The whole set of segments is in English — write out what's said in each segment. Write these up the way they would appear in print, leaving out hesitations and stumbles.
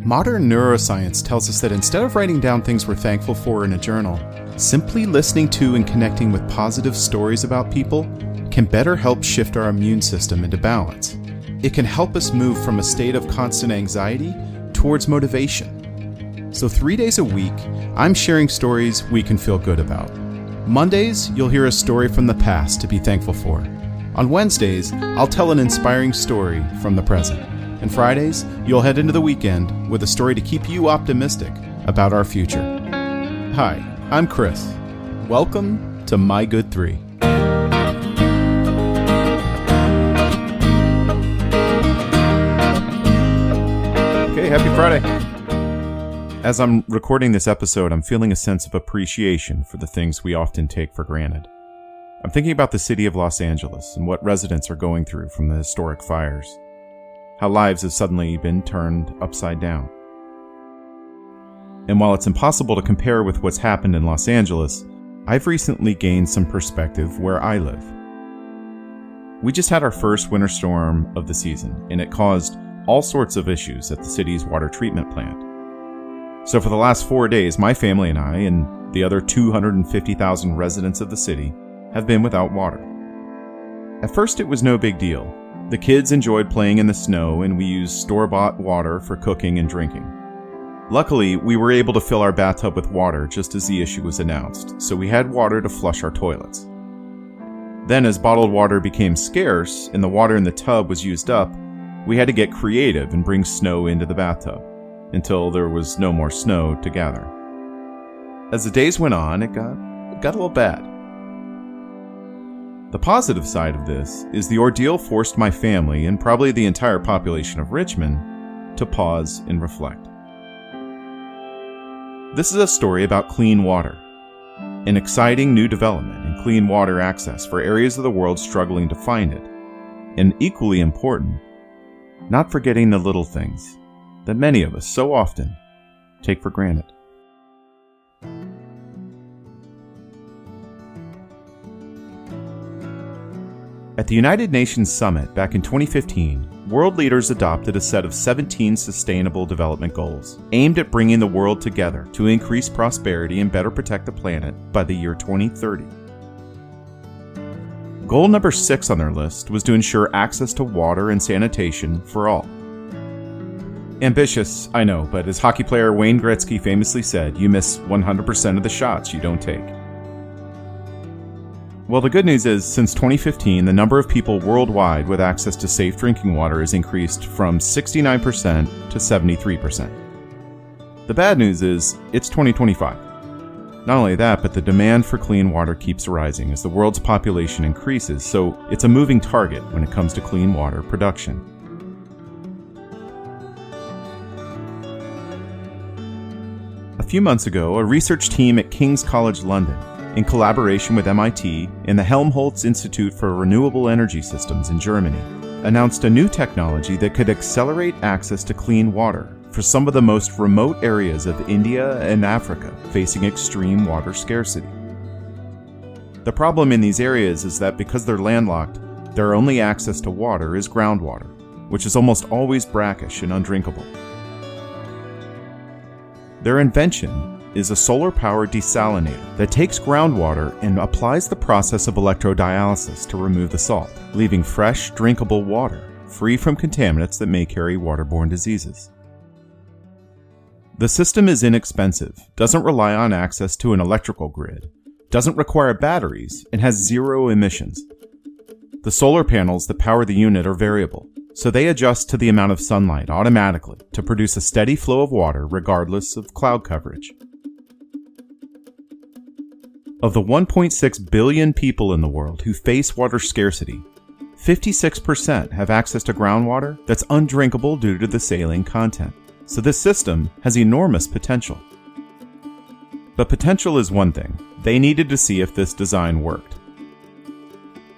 Modern neuroscience tells us that instead of writing down things we're thankful for in a journal, simply listening to and connecting with positive stories about people can better help shift our immune system into balance. It can help us move from a state of constant anxiety towards motivation. So 3 days a week, I'm sharing stories we can feel good about. Mondays, you'll hear a story from the past to be thankful for. On Wednesdays, I'll tell an inspiring story from the present. And Fridays, you'll head into the weekend with a story to keep you optimistic about our future. Hi, I'm Chris. Welcome to My Good 3. Okay, happy Friday. As I'm recording this episode, I'm feeling a sense of appreciation for the things we often take for granted. I'm thinking about the city of Los Angeles and what residents are going through from the historic fires. How lives have suddenly been turned upside down. And while it's impossible to compare with what's happened in Los Angeles, I've recently gained some perspective where I live. We just had our first winter storm of the season, and it caused all sorts of issues at the city's water treatment plant. So for the last 4 days, my family and I, and the other 250,000 residents of the city, have been without water. At first it was no big deal. The kids enjoyed playing in the snow, and we used store-bought water for cooking and drinking. Luckily, we were able to fill our bathtub with water just as the issue was announced, so we had water to flush our toilets. Then, as bottled water became scarce and the water in the tub was used up, we had to get creative and bring snow into the bathtub, until there was no more snow to gather. As the days went on, it got a little bad. The positive side of this is the ordeal forced my family, and probably the entire population of Richmond, to pause and reflect. This is a story about clean water, an exciting new development in clean water access for areas of the world struggling to find it, and equally important, not forgetting the little things that many of us so often take for granted. At the United Nations Summit back in 2015, world leaders adopted a set of 17 Sustainable Development Goals aimed at bringing the world together to increase prosperity and better protect the planet by the year 2030. Goal number 6 on their list was to ensure access to water and sanitation for all. Ambitious, I know, but as hockey player Wayne Gretzky famously said, you miss 100% of the shots you don't take. Well, the good news is, since 2015, the number of people worldwide with access to safe drinking water has increased from 69% to 73%. The bad news is, it's 2025. Not only that, but the demand for clean water keeps rising as the world's population increases, so it's a moving target when it comes to clean water production. A few months ago, a research team at King's College London, in collaboration with MIT and the Helmholtz Institute for Renewable Energy Systems in Germany, announced a new technology that could accelerate access to clean water for some of the most remote areas of India and Africa facing extreme water scarcity. The problem in these areas is that because they're landlocked, their only access to water is groundwater, which is almost always brackish and undrinkable. Their invention is a solar-powered desalinator that takes groundwater and applies the process of electrodialysis to remove the salt, leaving fresh, drinkable water, free from contaminants that may carry waterborne diseases. The system is inexpensive, doesn't rely on access to an electrical grid, doesn't require batteries, and has zero emissions. The solar panels that power the unit are variable, so they adjust to the amount of sunlight automatically to produce a steady flow of water regardless of cloud coverage. Of the 1.6 billion people in the world who face water scarcity, 56% have access to groundwater that's undrinkable due to the saline content. So this system has enormous potential. But potential is one thing. They needed to see if this design worked.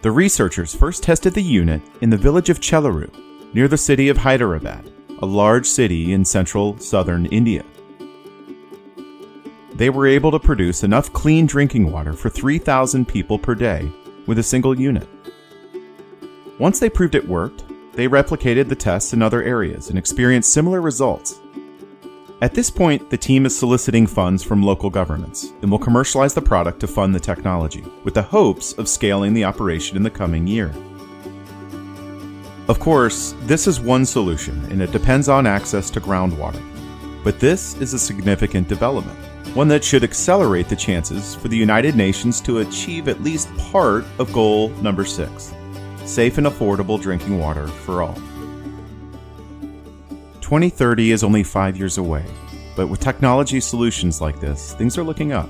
The researchers first tested the unit in the village of Chellaru, near the city of Hyderabad, a large city in central southern India. They were able to produce enough clean drinking water for 3,000 people per day with a single unit. Once they proved it worked, they replicated the tests in other areas and experienced similar results. At this point, the team is soliciting funds from local governments and will commercialize the product to fund the technology, with the hopes of scaling the operation in the coming year. Of course, this is one solution, and it depends on access to groundwater. But this is a significant development, one that should accelerate the chances for the United Nations to achieve at least part of goal number 6, safe and affordable drinking water for all. 2030 is only 5 years away, but with technology solutions like this, things are looking up.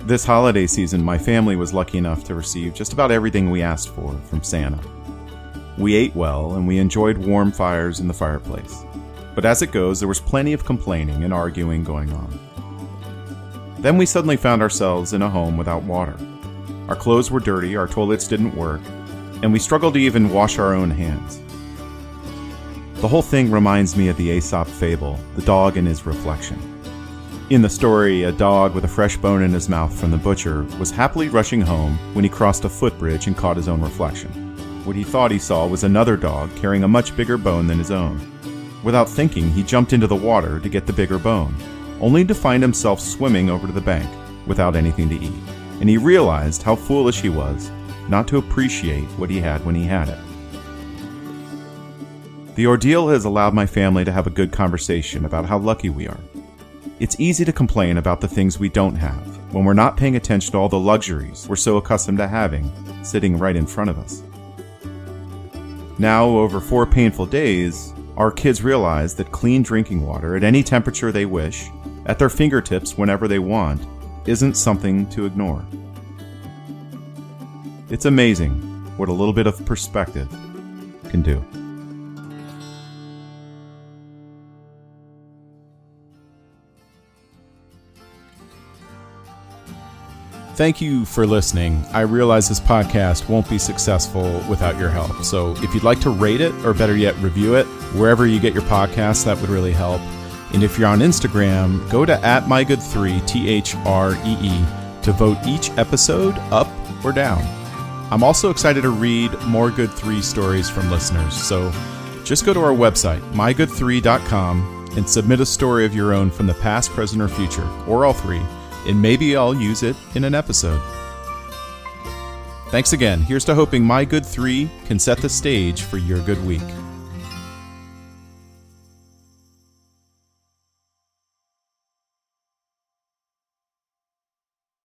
This holiday season, my family was lucky enough to receive just about everything we asked for from Santa. We ate well, and we enjoyed warm fires in the fireplace. But as it goes, there was plenty of complaining and arguing going on. Then we suddenly found ourselves in a home without water. Our clothes were dirty, our toilets didn't work, and we struggled to even wash our own hands. The whole thing reminds me of the Aesop fable, The Dog and His Reflection. In the story, a dog with a fresh bone in his mouth from the butcher was happily rushing home when he crossed a footbridge and caught his own reflection. What he thought he saw was another dog carrying a much bigger bone than his own. Without thinking, he jumped into the water to get the bigger bone, only to find himself swimming over to the bank without anything to eat. And he realized how foolish he was not to appreciate what he had when he had it. The ordeal has allowed my family to have a good conversation about how lucky we are. It's easy to complain about the things we don't have when we're not paying attention to all the luxuries we're so accustomed to having sitting right in front of us. Now, over 4 painful days, our kids realize that clean drinking water at any temperature they wish, at their fingertips whenever they want, isn't something to ignore. It's amazing what a little bit of perspective can do. Thank you for listening. I realize this podcast won't be successful without your help. So if you'd like to rate it, or better yet, review it, wherever you get your podcasts, that would really help. And if you're on Instagram, go to @mygood3, THREE, to vote each episode up or down. I'm also excited to read more Good 3 stories from listeners. So just go to our website, mygood3.com, and submit a story of your own from the past, present, or future, or all three. And maybe I'll use it in an episode. Thanks again. Here's to hoping My Good 3 can set the stage for your good week.